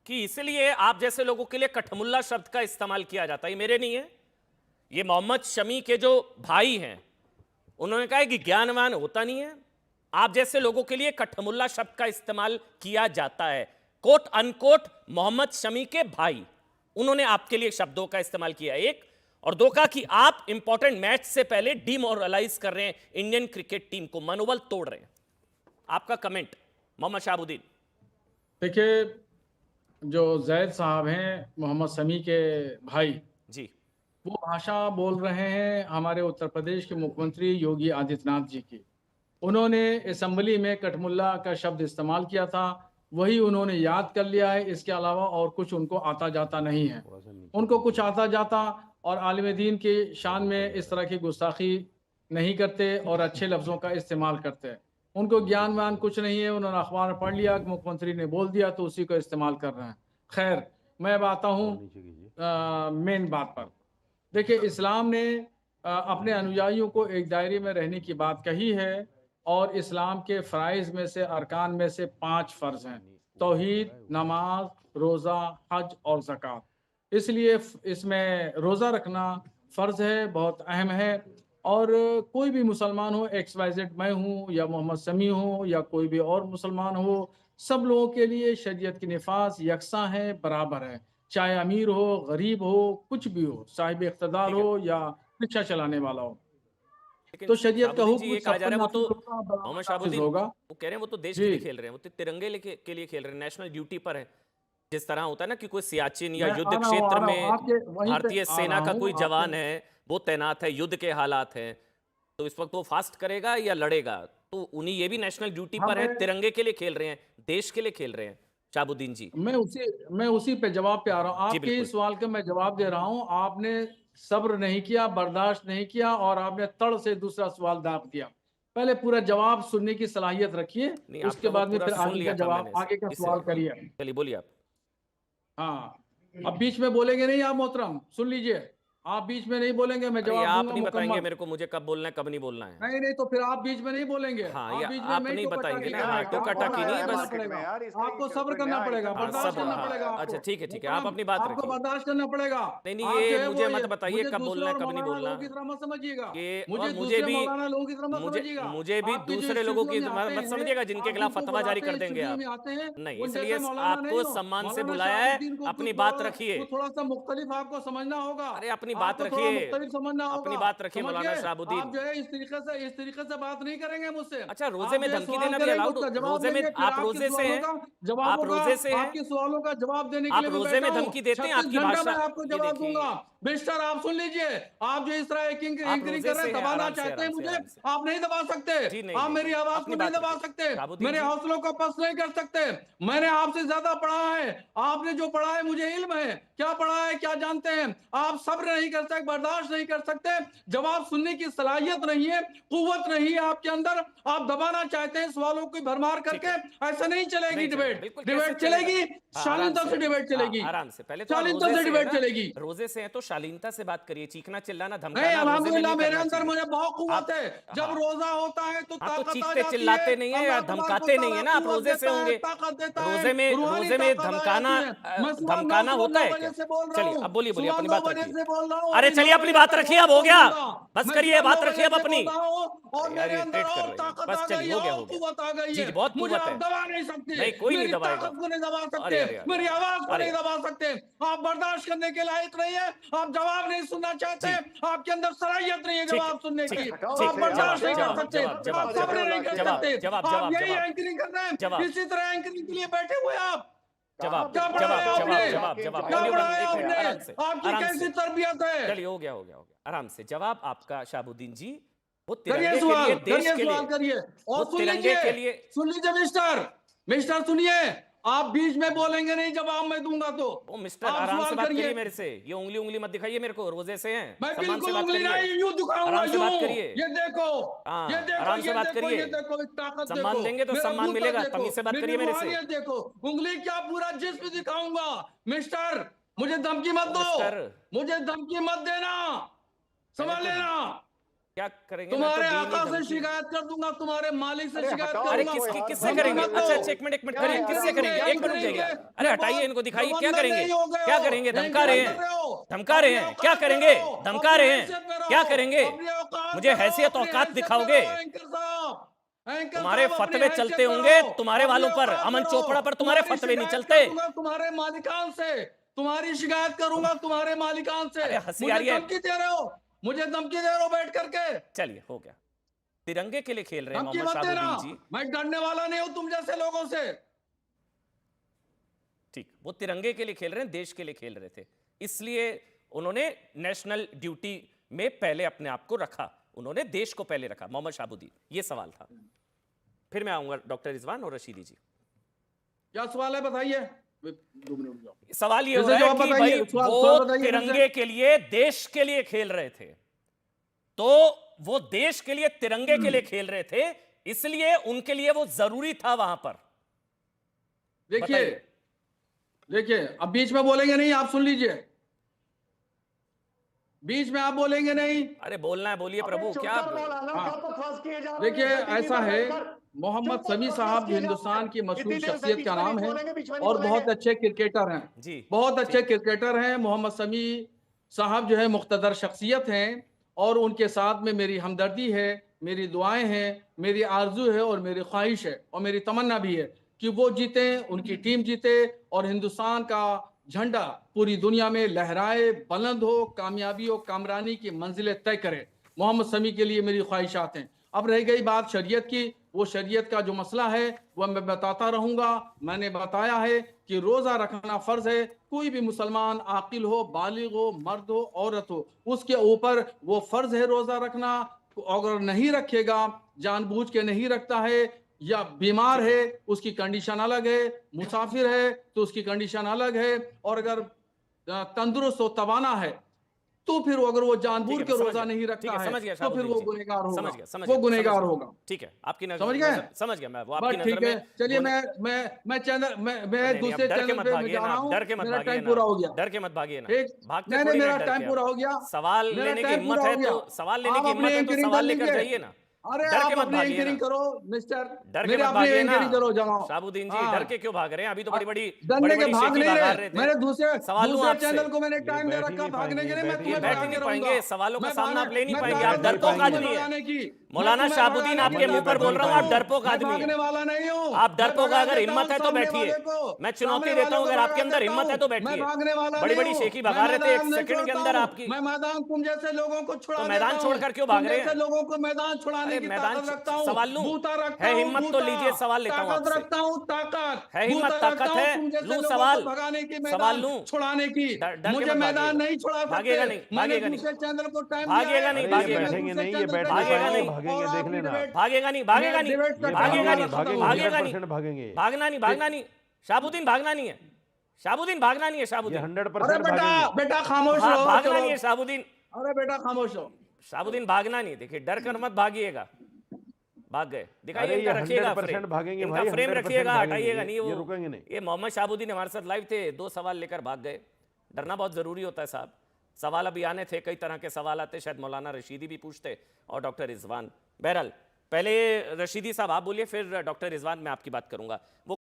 कि इसलिए आप जैसे लोगों के लिए कठमुल्ला शब्द का इस्तेमाल किया जाता है। ये मेरे नहीं है, ये मोहम्मद शमी के जो भाई हैं उन्होंने कहा है कि ज्ञानवान होता नहीं है, आप जैसे लोगों के लिए कठमुल्ला शब्द का इस्तेमाल किया जाता है। कोट अनकोट मोहम्मद शमी के भाई, उन्होंने आपके लिए शब्दों का इस्तेमाल किया। एक और दो का कि आप इंपॉर्टेंट मैच से पहले डिमोरलाइज कर रहे हैं इंडियन क्रिकेट टीम को, मनोबल तोड़ रहे हैं। आपका कमेंट मोहम्मद शहाबुद्दीन। देखिए, जो जैद साहब हैं मोहम्मद शमी के भाई, जी वो भाषा बोल रहे हैं हमारे उत्तर प्रदेश के मुख्यमंत्री योगी आदित्यनाथ जी की। उन्होंने असेंबली में कठमुल्ला का शब्द इस्तेमाल किया था, वही उन्होंने याद कर लिया है। इसके अलावा और कुछ उनको आता जाता नहीं है। उनको कुछ आता जाता और आलिम दीन की शान में इस तरह की गुस्ताखी नहीं करते और अच्छे लफ्ज़ों का इस्तेमाल करते हैं। उनको ज्ञानवान कुछ नहीं है। उन्होंने अखबार में पढ़ लिया कि मुख्यमंत्री ने बोल दिया तो उसी को इस्तेमाल कर रहे हैं। खैर, मैं अब आता हूँ मेन बात पर। देखिए, इस्लाम ने अपने अनुयायियों को एक दायरे में रहने की बात कही है और इस्लाम के फ़राइज़ में से, अरकान में से 5 फ़र्ज़ हैं: तौहीद, नमाज, रोज़ा, हज और ज़कात। इसलिए इसमें रोज़ा रखना फ़र्ज़ है, बहुत अहम है। और कोई भी मुसलमान हो, एक्स वाई जेड, मैं हूँ या मोहम्मद शमी हो या कोई भी और मुसलमान हो, सब लोगों के लिए शरीयत की नफाज यकसा है, बराबर है। चाहे अमीर हो, गरीब हो, कुछ भी हो, साहिब इक़्तिदार ठीक है, हो या रिक्शा चलाने वाला हो, लेकिन तो शरीयत का शहाबुद्दीन जी हुक्म ये कहा सब जा पर रहा है वो तो नाफिज होगा, बराबर मोहम्मद नाफिज शहाबुद्दीन, होगा। वो कह रहे हैं वो तो देश के जी, लिए खेल रहे हैं, वो तो तिरंगे के लिए खेल रहे हैं, नेशनल ड्यूटी पर है। जिस तरह होता है ना कि कोई सियाचिन या मैं युद्ध आ क्षेत्र रहा हूँ, में आपके वहीं पे भारतीय आ सेना रहा का हूँ कोई आपके। जवान है, वो तैनात है, युद्ध के हालात हैं, तो इस वक्त वो फास्ट करेगा या लड़ेगा? तो उन्हीं, ये भी नेशनल ड्यूटी पर है, हमें तिरंगे के लिए खेल रहे हैं, देश के लिए खेल रहे हैं शहाबुद्दीन जी। मैं उसी पे जवाब पे आ रहा हूँ। जी आपके ही बिल्कुल। सवाल का मैं जवाब दे रहा हूँ। आपने सब्र नहीं किया, बर्दाश्त नहीं किया और आपने तड़ से दूसरा सवाल दाग दिया। पहले पूरा जवाब सुनने की सलाहियत रखिए, नहीं, उसके आपका वो बाद में पूरा फिर सुन आगे का लिया था जवाब, मैंने, आगे का सवाल इसलिए करिए। चलिए बोलिए आप। हाँ, अब बीच में बोलेंगे नहीं आप मोहतरम, सुन लीजिए। आप बीच में नहीं बोलेंगे, मैं अरे ये जवाब आप दूंगा नहीं बताएंगे मुकम्मल। मेरे को मुझे कब बोलना है कब नहीं बोलना है? नहीं नहीं, तो फिर आप बीच में नहीं बोलेंगे। हाँ, आप ये बीच में आप मैं नहीं टोका बताएंगे टाकी ना, क्या हाँ, क्या करेंगे, टोका आपको हो टाकी रहा नहीं सब्र है है करना बस। मार्केट में पड़ेगा। यार? इसका आपको कोई सब्र करना नया पड़ेगा, स्ट्रेटेजी बर्दाश्त चल सब, करना रहा पड़ेगा हाँ, है। आपको। अच्छा ठीक है ठीक है, आप मोहतरम, अपनी बात आपको रखिए। बर्दाश्त करना पड़ेगा। नहीं नहीं, आप ये जो है मुझे वो मत बताइए मुझे कब दूसरे बोलना है और कब नहीं मौलाना बोलना। लोगों की तरह मत समझिएगा। ये और मुझे मुझे दूसरे भी, मौलाना लोगों की तरह मत समझिएगा। मुझे भी आपकी जो दूसरे लोगों स्टूडियो की में आते मत हैं, समझिएगा जिनके आप खिलाफ जिनको फतवा जारी बुलाते कर हैं, देंगे स्टूडियो आप। में आते हैं, नहीं, उन इसलिए जैसे मौलाना नहीं आपको हो। सम्मान से मौलाना बुलाया है, शहाबुद्दीन अपनी को बात रखिए। वो थोड़ा सा मुख्तलिफ आपको समझना होगा। अरे अपनी बात आपको थोड़ा रखिए, मुख्तलिफ समझना अपनी होगा। बात रखिए मौलाना समझिए, आप शहाबुद्दीन। जो है इस तरीके से बात नहीं करेंगे मुझसे। अच्छा, रोजे आप में जो है धमकी सवाल देना भी करेंगे, अलाउड? उसका जवाब रोजे में देंगे, फिर आप आपके रोजे से सवालों हैं? का आप जवाबों का, रोजे से हैं? आपके सवालों का जवाब देने के आप लिए मैं रोजे बैठा में हूँ। धमकी देते हैं? 36 आपकी घंटे में भाषा, आपको ये जवाब देखिए, दूंगा। मिस्टर, आप सुन लीजिए। आप जो इस तरह आप एंकरिंग रोजे कर रहे से हैं, हैं, दबाना आराम से चाहते हैं आराम से मुझे, आराम से। आप नहीं दबा सकते। जी नहीं आप नहीं मेरी नहीं, आवाज को अपनी नहीं बात दबा रखिए सकते, शहाबुद्दीन मेरे जी। हौसलों को पस्त नहीं कर सकते। मैंने आपसे ज्यादा पढ़ा है। आपने जो पढ़ा है मुझे इल्म है। क्या पढ़ा है, क्या जानते हैं आप? सब्र नहीं कर सकते, बर्दाश्त नहीं कर सकते, जवाब सुनने की सलाहियत नहीं है, कुव्वत नहीं है आपके अंदर। आप दबाना चाहते हैं सवालों की भरमार ठीक करके। है, ऐसा नहीं चलेगी नहीं चलेगा डिबेट। बिल्कुल, कैसे डिबेट चलेगा? चलेगी, हाँ, आराम शालीनता से से आराम से, डिबेट हाँ चलेगी। आराम से। पहले तो आप शालीनता रोजे से से हैं डिबेट ना, चलेगी। रोजे से हैं तो शालीनता से बात करिए, चीखना चिल्लाना नहीं, धमकाना रोजे में अल्हम्दुलिल्लाह नहीं मेरे करना अंदर चाहिए। मुझे बहुत कुव्वत आप, है। जब हाँ रोजा होता है तो हाँ, तो ताकत आ चीखते जाती है। चिल्लाते नहीं है या अल्लाह तबारक व धमकाते नहीं तआला है ना, आप कुव्वत रोजे से देता है, होंगे। ताकत देता है, रोजे में, रूहानी रोजे में ताकत आ धमकाना, जाती है। मैं सुबह धमकाना होता 9 है क्या? बजे से बोल रहा चलिए हूँ, अब बोलिए, बोलिए सुबह अपनी 9 बात बजे रखिए। से बोल रहा हूँ, अरे अभी चलिए 9 अपनी बजे बात तक रखिए, बहुत अब हो गया, बोलूंगा। बस मैं करिए, सुबह 9 बात रखिए बजे अब से अपनी। बोल रहा हूँ और अरे यार मेरे अंदर इरिटेट कर और रहे हैं, ताकत बस आ चलिए, गई है हो गया और हो गया। कुव्वत आ गई जी है। जी, बहुत मुझे कुव्वत आप है। दबा नहीं सकते, नहीं, कोई नहीं मेरी दबाएगा। ताकत को नहीं दबा अरे सकते, अरे अरे मेरी अरे आवाज को अरे नहीं अरे, दबा सकते। आप बर्दाश्त करने के लायक नहीं है। आप जवाब नहीं सुनना चाहते, जी आपके अंदर सलाहियत नहीं है ठीक है जवाब सुनने ठीक की। है थकाओ ठीक आप है, उसे यार, बर्दाश्त जवाब नहीं कर थकाओ। जवाब सकते, जवाब कितना आप जवाब देते सब्र हो जवाब नहीं लाके कर यार? जवाब सकते। जवाब आप जवाब यही जवाब एंकरिंग कर रहे हैं, जवाब इसी तरह एंकरिंग के लिए बैठे हुए आप। जवाब क्या कहाँ पढ़ाया जवाब पे जवाब आपने? जवाब जाके जवाब, क्या जाहिल बोलिए कर बोलिए, पढ़ाया एक देते मिनट, हैं आपने? यार। आराम से आपकी आराम कैसी से। तरबियत है? चलिए, हो गया आराम से। जवाब आपका शहाबुद्दीन जी, वो करिए तिरंगे के लिए, सवाल, देश करिए के सवाल लिए, करिए। वो और तिरंगे के लिए। सुन लीजिए मिस्टर, मिस्टर सुनिए। आप बीच में बोलेंगे नहीं, जवाब मैं दूंगा तो। वो मिस्टर, आप आराम से सवाल बात करिए। करिए मेरे से, ये उंगली उंगली मत दिखाइए मेरे को, रोजे से हैं, मैं सम्मान से बिल्कुल बात उंगली करिए, नहीं, यूं दिखाऊंगा, आराम से यूं। बात करिए। ये देखो, ये हाँ, देखो, आराम से ये बात देखो, करिए। ये देखो, इस ताकत देखो, सम्मान देंगे तो मेरा सम्मान बूता मिलेगा, देखो, तमीज से बात मेरी करिए मेरे से। रूहानियत देखो। उंगली क्या, पूरा जिस्म दिखाऊंगा। मिस्टर, मुझे धमकी मत ओ दो, मिस्टर, मुझे धमकी मत देना, पहले समझ तो लेना। क्या करेंगे? मैं तो तुम्हारे दी नहीं आका से धमकी। शिकायत कर दूंगा, तुम्हारे मालिक से शिकायत हटाओ करूंगा। अरे इनको किसकी यार, किससे धमकी करेंगे? मत दो। अच्छा एक मिनट क्या करिए, यार, किससे करेंगे? क्या एक मिनट करेंगे? जाइए। अरे हटाइए इनको, दिखाइए क्या गवर्नर करेंगे? नहीं हो गए क्या हो। करेंगे? एंकर धमका रहे कर हैं, रहे हो। धमका रहे अपनी हैं, क्या औकात पे करेंगे? रहो, धमका अपनी रहे हैं, हैसियत पे क्या रहो, करेंगे? अपनी औकात मुझे पे रहो, हैसियत अपनी औकात हैसियत पे दिखाओगे? रहो, एंकर साहब। एंकर तुम्हारे साहब, अपनी फतवे हैसियत चलते पे होंगे रहो, तुम्हारे अपनी वालों पर, औकात पे अमन रहो। चोपड़ा पर तुम्हारे तुम्हारी फतवे नहीं शिकायत चलते। कर दूंगा तुम्हारे मालिकान से, तुम्हारी शिकायत करूंगा तुम्हारे मालिकान से। अरे हंसी आ मुझे रही है। धमकी दे रहे हो, मुझे धमकी दे रहे हो बैठ करके। चलिए हो गया, तिरंगे के लिए खेल रहे हैं धमकी मोहम्मद मत देना, शहाबुद्दीन जी। मैं डरने वाला नहीं हूं तुम जैसे लोगों से। ठीक, वो तिरंगे के लिए खेल रहे हैं, देश के लिए खेल रहे थे, इसलिए उन्होंने नेशनल ड्यूटी में पहले अपने आप को रखा, उन्होंने देश को पहले रखा। मोहम्मद शहाबुद्दीन, ये सवाल था। फिर मैं आऊंगा डॉक्टर रिजवान और रशीदी जी। क्या सवाल है बताइए। 2 मिनट जाओ। सवाल ये हो जैसे रहा है जवाब कि बताइए, भाई सवाल वो बताइए मुझसे। तिरंगे के लिए, देश के लिए खेल रहे थे, तो वो देश के लिए, तिरंगे के लिए खेल रहे थे, इसलिए उनके लिए वो जरूरी था वहां पर। देखिए बताइए। देखिए, अब बीच में बोलेंगे नहीं, आप सुन लीजिए, बीच में आप बोलेंगे नहीं। अरे बोलना है बोलिए प्रभु, क्या चुपकर मौलाना हाँ। क्या बकवास किए जा रहे हो? देखिए यूनिवर्सिटी ऐसा में है, बैठकर मोहम्मद चुप कर शमी बकवास साहब किए जा रहे हिंदुस्तान हो। की मशहूर इतनी देर से शख्सियत बीच का में नाम नहीं है बोलेंगे, बीच में नहीं और बहुत बोलेंगे। अच्छे क्रिकेटर हैं। जी, बहुत अच्छे क्रिकेटर हैं मोहम्मद शमी साहब, जो है मुख्तदर शख्सियत हैं, और उनके साथ में मेरी हमदर्दी है, मेरी दुआएं हैं, मेरी आरजू है और मेरी ख्वाहिश है और मेरी तमन्ना भी है कि वो जीते, उनकी टीम जीते और हिंदुस्तान का झंडा पूरी दुनिया में लहराए, बुलंद हो, कामयाबी और कामरानी की मंजिलें तय करे। मोहम्मद शमी के लिए मेरी ख्वाहिशात हैं। अब रह गई बात शरीयत की, वो शरीयत का जो मसला है वह मैं बताता रहूंगा। मैंने बताया है कि रोजा रखना फर्ज है। कोई भी मुसलमान आकिल हो, बालिग हो, मर्द हो, औरत हो, उसके ऊपर वो फर्ज है रोजा रखना। अगर नहीं रखेगा, जानबूझ के नहीं रखता है या बीमार है, उसकी कंडीशन अलग है, मुसाफिर है तो उसकी कंडीशन अलग है, और अगर तंदुरुस्त हो, तवाना है, तो फिर अगर वो जानबूझ के रोजा नहीं रखता है समझ गया, तो फिर वो शहाबुद्दीन जी। गुनहगार होगा, समझ गया, समझ वो गया, गुनहगार समझ गया। होगा। ठीक है, आपकी नजर समझ गए? समझ गया मैं, वो बस आपकी ठीक नजर है, में चलिए गुन- मैं चैनल मैं नहीं, नहीं, दूसरे अब डर के चैनल मत पे मैं भागिए जा ना, रहा आप हूँ। डर के मत मेरा भागिए टाइम ना, पूरा हो गया। डर के मत भागिए ना, ठीक, भागते नहीं थोड़ी ना मेरा डर टाइम के पूरा आप। हो गया। सवाल मेरा लेने की टाइम हिम्मत पूरा है हो गया। तो, सवाल लेने आप की अपनी हिम्मत है तो एंकरिंग कर सवाल लेकर लीजिए। जाइए ना, अरे डर के आप मत अपनी भागिए एंकरिंग ना, करो मिस्टर, डर के मेरे मत अपनी भागिए ना। एंकरिंग करो जनाब। शहाबुद्दीन जी, हाँ, डर के क्यों भाग रहे हैं? अभी तो बड़ी बड़ी डरने के भाग शेखी नहीं भगा रहे। रहे थे। मैंने दूसरे सवाल लूं आपसे? चैनल को मैंने ये टाइम दे बैठ ही रखा नहीं भागने के पाएंगे, लिए। मैं बैठ ही ये तुम्हें नहीं बैठ ही भगा नहीं के पाएंगे, रहूंगा। सवालों का मैं सामना आप ले नहीं मैं पाएंगे, आप ताकत डरपोक रखता हूं आदमी तुम्हें हैं। भगाने की। मौलाना मैं तुम्हें शहाबुद्दीन भगाने की आपके मुंह पर ताकत बोल रहा हूं, रखता आप हूं। डरपोक मैं आदमी हैं। भागने वाला नहीं हूं। आप डरपोक, मैं भगा अगर देता हिम्मत हूं है तो सामने बैठिए, वाले को। मैं चुनौती सामने देता हूं, वाले को अगर आपके भगा अंदर देता हिम्मत है हूं। तो मैं बैठिए। भागने वाला बड़ी नहीं बड़ी हूं। शेखी मैं भगा रहे थे, मैदान एक नहीं सेकंड के छोड़ता अंदर हूं। आपकी। मैं मैदान तुम जैसे लोगों को छुड़ा तो देता मैदान हूं। छोड़कर क्यों तुम भाग रहे जैसे हैं? लोगों को मैदान छुड़ाने अरे की मैदान ताकत रखता हूं। सवाल लूं? बूता रखता है हूं, हिम्मत तो बूता। लीजिए, सवाल लेता हूं ताकत आपसे। रखता हूं, ताकत। है हिम्मत, बूता रखता ताकत हूं है, तुम जैसे लूं लोगों सवाल? को भगाने की, सवाल मैदान लूं? छुड़ाने की। डर के मुझे मत मैदान भागिएगा। नहीं छुड़ा सकते। भागिएगा नहीं, मैंने भागिएगा नहीं। दूसरे चैनल को टाइम दिया भागिएगा है। नहीं, अरे ये भागिएगा बैठेंगे दूसरे नहीं, ये चैनल पे बैठ जा नहीं रहा पाएंगे, हूं भागेंगे, और देख आपकी लेना। डिबेट भागेगा नहीं, भागेगा नहीं, डिबेट ये करता हूं, भागेगा नहीं, खत्म हो भागेंगे, गया। भागेगा नहीं, 100% भागेंगे। भागना नहीं, भागना नहीं, शाहबुद्दीन भागना नहीं है, शाहबुद्दीन भागना नहीं है, ये शाहबुद्दीन 100% अरे बेटा, भागेंगे। बेटा खामोश रहो, भागना चलो। नहीं है शाहबुद्दीन, अरे बेटा खामोश हो। शाहबुद्दीन भागना नहीं। देखिए डर कर मत भागिएगा, भाग गए। दिखाइए अरे इनका, ये रखिएगा 100% फ्रेम, भागेंगे इनका भाई, फ्रेम 100% रखिएगा, भागेंगे, हटाइएगा नहीं। ये रुकेंगे नहीं। ये मोहम्मद शहाबुद्दीन हमारे साथ लाइव थे, 2 सवाल लेकर भाग गए। डरना बहुत जरूरी होता है साहब। सवाल अभी आने थे, कई तरह के सवाल आते, शायद मौलाना रशीदी भी पूछते और डॉक्टर रिजवान। बहरहाल पहले रशीदी साहब आप बोलिए, फिर डॉक्टर रिजवान मैं आपकी बात करूंगा। वो